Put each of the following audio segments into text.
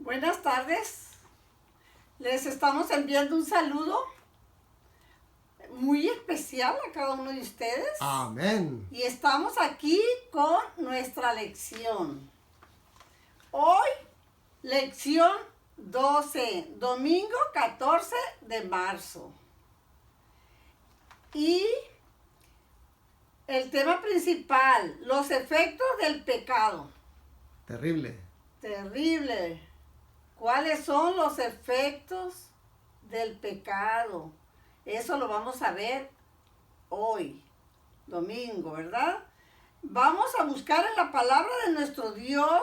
Buenas tardes. Les estamos enviando un saludo muy especial a cada uno de ustedes. Amén. Y estamos aquí con nuestra lección. Hoy, lección 12, domingo 14 de marzo. Y el tema principal, los efectos del pecado. Terrible. Terrible. ¿Cuáles son los efectos del pecado? Eso lo vamos a ver hoy, domingo, ¿verdad? Vamos a buscar en la palabra de nuestro Dios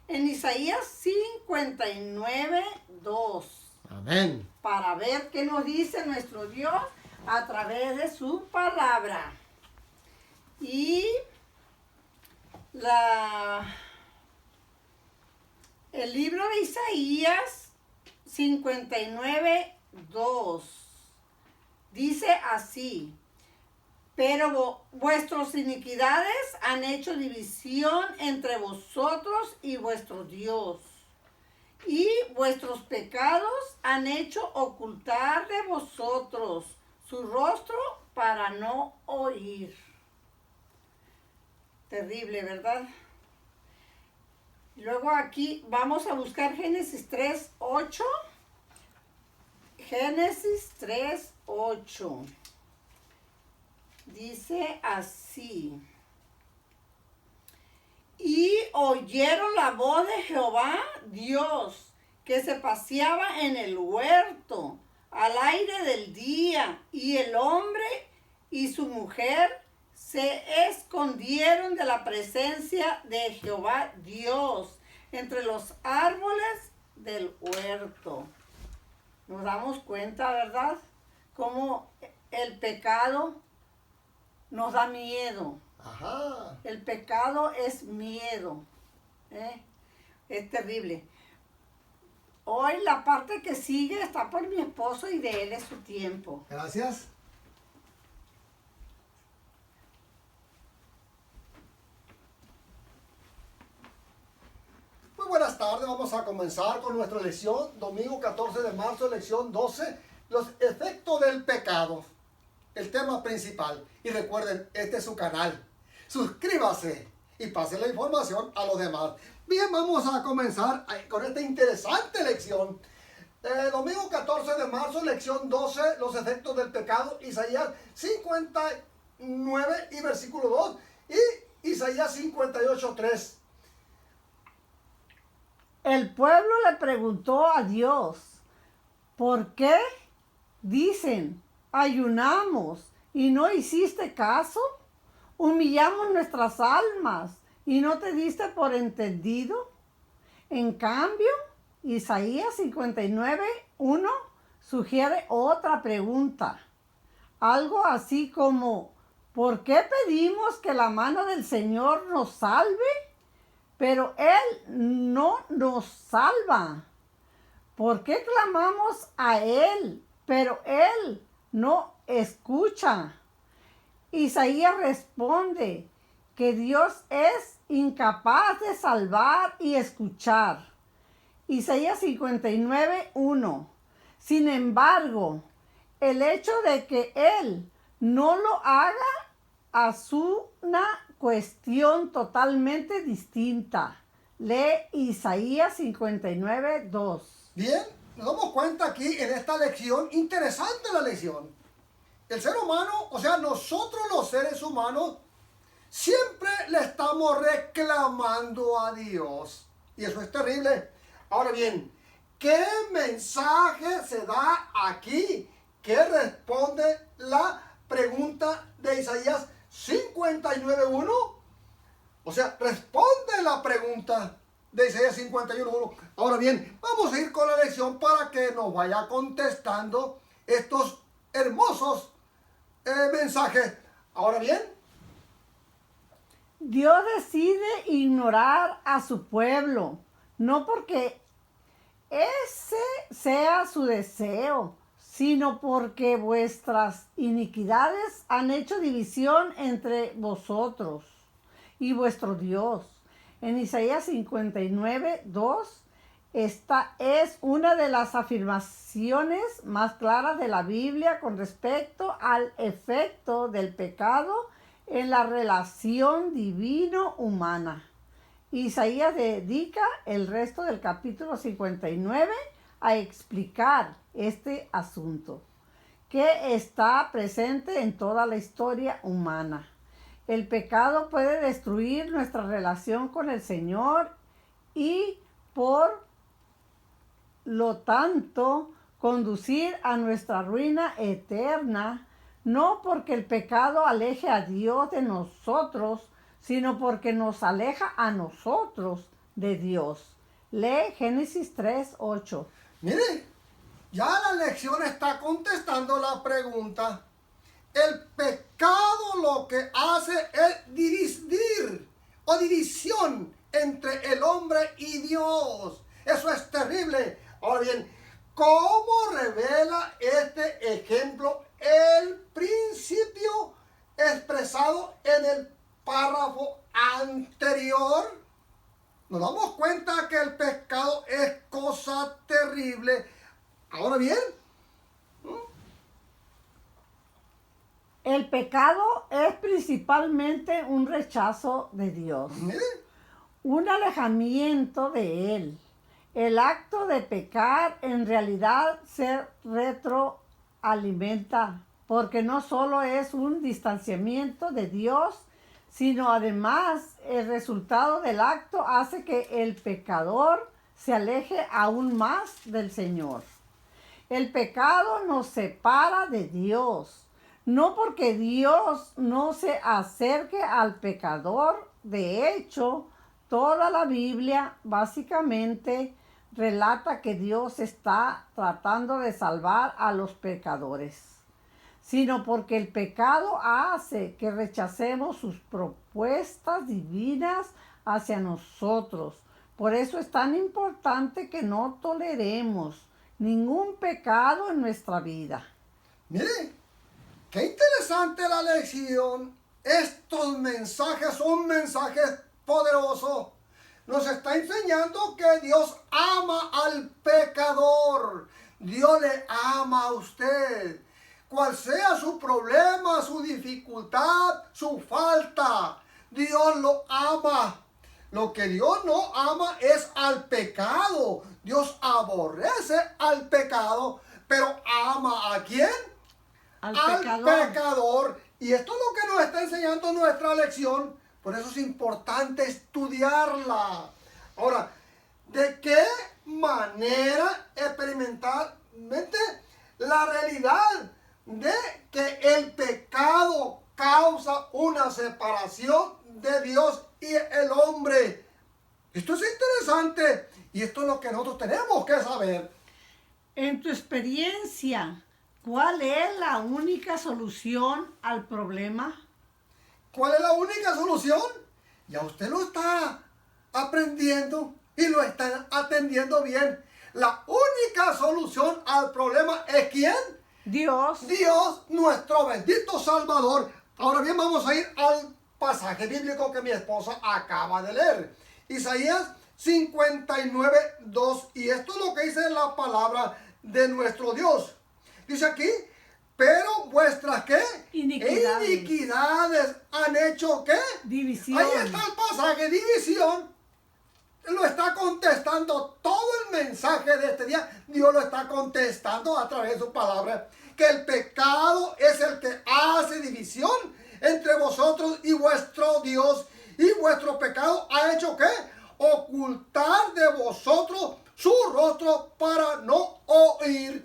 en Isaías 59, 2. Amén. Para ver qué nos dice nuestro Dios a través de su palabra. Y el libro de Isaías 59, 2 dice así: pero vuestras iniquidades han hecho división entre vosotros y vuestro Dios, y vuestros pecados han hecho ocultar de vosotros su rostro para no oír. Terrible, ¿verdad? Luego aquí vamos a buscar Génesis 3, 8. Génesis 3, 8. Dice así: y oyeron la voz de Jehová Dios, que se paseaba en el huerto al aire del día, y el hombre y su mujer se escondieron de la presencia de Jehová Dios entre los árboles del huerto. Nos damos cuenta, ¿verdad? Cómo el pecado nos da miedo. Ajá. El pecado es miedo. Es terrible. Hoy la parte que sigue está por mi esposo y de él es su tiempo. Gracias. Muy buenas tardes, vamos a comenzar con nuestra lección, domingo 14 de marzo, lección 12, los efectos del pecado, el tema principal. Y recuerden, este es su canal. Suscríbase y pase la información a los demás. Bien, vamos a comenzar con esta interesante lección. Domingo 14 de marzo, lección 12, los efectos del pecado, Isaías 59 y versículo 2 y Isaías 58, 3. El pueblo le preguntó a Dios: ¿por qué? Dicen, ayunamos y no hiciste caso. Humillamos nuestras almas y no te diste por entendido. En cambio, Isaías 59, 1 sugiere otra pregunta. Algo así como: ¿por qué pedimos que la mano del Señor nos salve? Pero Él no nos salva. ¿Por qué clamamos a Él? Pero Él no escucha. Isaías responde que Dios es incapaz de salvar y escuchar. Isaías 59, 1. Sin embargo, el hecho de que Él no lo haga es una cuestión totalmente distinta. Lee Isaías 59, 2. Bien, nos damos cuenta aquí en esta lección, interesante la lección. El ser humano, o sea, nosotros los seres humanos, siempre le estamos reclamando a Dios. Y eso es terrible. Ahora bien, ¿qué mensaje se da aquí? ¿Qué responde la pregunta de Isaías 59.1? O sea, responde la pregunta de Isaías 51.1. Ahora bien, vamos a ir con la lección para que nos vaya contestando estos hermosos mensajes. Ahora bien, Dios decide ignorar a su pueblo, no porque ese sea su deseo, sino porque vuestras iniquidades han hecho división entre vosotros y vuestro Dios. En Isaías 59, 2 Esta es una de las afirmaciones más claras de la Biblia con respecto al efecto del pecado en la relación divino-humana. Isaías dedica el resto del capítulo 59 a explicar este asunto, que está presente en toda la historia humana. El pecado puede destruir nuestra relación con el Señor y por lo tanto conducir a nuestra ruina eterna, no porque el pecado aleje a Dios de nosotros, sino porque nos aleja a nosotros de Dios. Lee Génesis 3:8. Mire, ya la lección está contestando la pregunta. El pecado lo que hace es dividir o división entre el hombre y Dios. Eso es terrible. Ahora bien, ¿cómo revela este ejemplo el principio expresado en el párrafo anterior? Nos damos cuenta que el pecado es cosa terrible. Ahora bien, el pecado es principalmente un rechazo de Dios, un alejamiento de Él. El acto de pecar en realidad se retroalimenta, porque no solo es un distanciamiento de Dios, sino además el resultado del acto hace que el pecador se aleje aún más del Señor. El pecado nos separa de Dios, no porque Dios no se acerque al pecador. De hecho, toda la Biblia básicamente relata que Dios está tratando de salvar a los pecadores, sino porque el pecado hace que rechacemos sus propuestas divinas hacia nosotros. Por eso es tan importante que no toleremos ningún pecado en nuestra vida. Mire, qué interesante la lección. Estos mensajes son mensajes poderosos. Nos está enseñando que Dios ama al pecador. Dios le ama a usted. Cual sea su problema, su dificultad, su falta, Dios lo ama. Lo que Dios no ama es al pecado. Dios aborrece al pecado, pero ama ¿a quién? Al pecador. Y esto es lo que nos está enseñando nuestra lección. Por eso es importante estudiarla. Ahora, ¿de qué manera experimentalmente la realidad de que el pecado causa una separación de Dios y el hombre? Esto es interesante y esto es lo que nosotros tenemos que saber. En tu experiencia, ¿cuál es la única solución al problema? ¿Cuál es la única solución? Ya usted lo está aprendiendo y lo está atendiendo bien. La única solución al problema es ¿quién? Dios. Dios, nuestro bendito Salvador. Ahora bien, vamos a ir al pasaje bíblico que mi esposa acaba de leer. Isaías 59:2. Y esto es lo que dice la palabra de nuestro Dios. Dice aquí, pero vuestras ¿qué? Iniquidades han hecho ¿qué? División. Ahí está el pasaje, división. Lo está contestando todo el mensaje de este día. Dios lo está contestando a través de su palabra. Que el pecado es el que hace división entre vosotros y vuestro Dios. Y vuestro pecado ha hecho ¿qué? Ocultar de vosotros su rostro para no oír.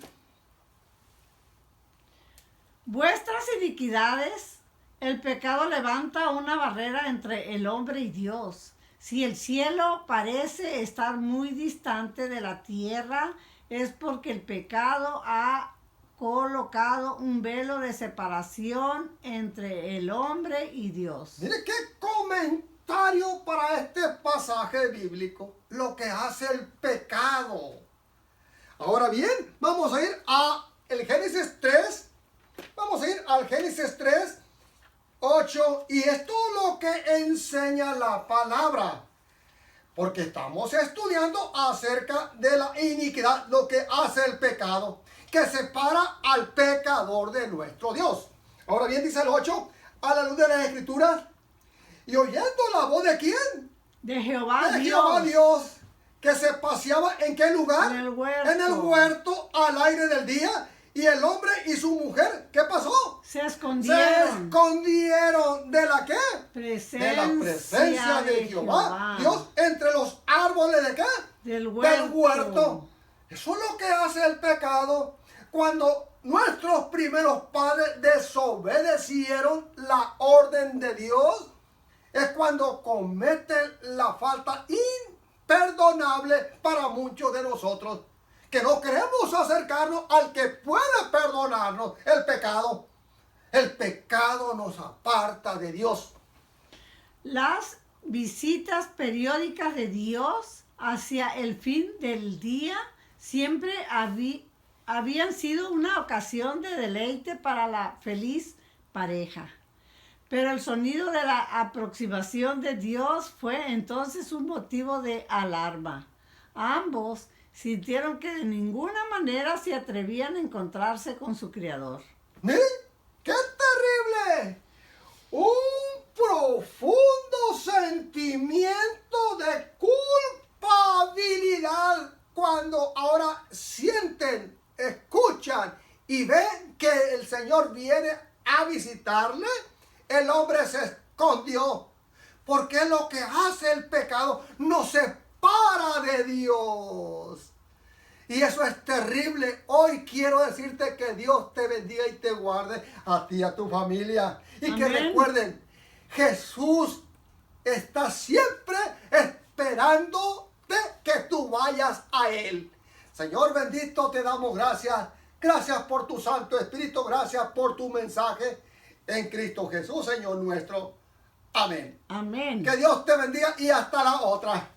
Vuestras iniquidades, el pecado levanta una barrera entre el hombre y Dios. Si el cielo parece estar muy distante de la tierra, es porque el pecado ha colocado un velo de separación entre el hombre y Dios. Mire qué comentario para este pasaje bíblico. Lo que hace el pecado. Ahora bien, vamos a ir a el Génesis 3. Vamos a ir al Génesis 3:8. Y esto es lo que enseña la palabra. Porque estamos estudiando acerca de la iniquidad, lo que hace el pecado, que separa al pecador de nuestro Dios. Ahora bien, dice el 8, a la luz de las Escrituras, y oyendo la voz de ¿quién? De Jehová De Dios. Jehová Dios, que se paseaba ¿en qué lugar? En el huerto. En el huerto al aire del día. Y el hombre y su mujer, ¿qué pasó? Se Se escondieron. escondieron de la qué? De la presencia de Jehová. Dios entre los árboles de qué? Del huerto. Del huerto. Eso es lo que hace el pecado. Cuando nuestros primeros padres desobedecieron la orden de Dios, es cuando cometen la falta imperdonable para muchos de nosotros, que no queremos acercarnos al que puede perdonarnos el pecado. El pecado nos aparta de Dios. Las visitas periódicas de Dios hacia el fin del día siempre habían sido una ocasión de deleite para la feliz pareja. Pero el sonido de la aproximación de Dios fue entonces un motivo de alarma. Ambos sintieron que de ninguna manera se atrevían a encontrarse con su Creador. ¿Eh? ¡Qué terrible! Un profundo sentimiento de culpabilidad cuando ahora sienten, escuchan y ven que el Señor viene a visitarle. El hombre se escondió, porque lo que hace el pecado nos separa de Dios. Y eso es terrible. Hoy quiero decirte que Dios te bendiga y te guarde a ti y a tu familia. Y Amén. que recuerden, Jesús está siempre esperándote que tú vayas a Él. Señor bendito, te damos gracias. Gracias por tu Santo Espíritu. Gracias por tu mensaje en Cristo Jesús, Señor nuestro. Amén. Amén. Que Dios te bendiga y hasta la otra.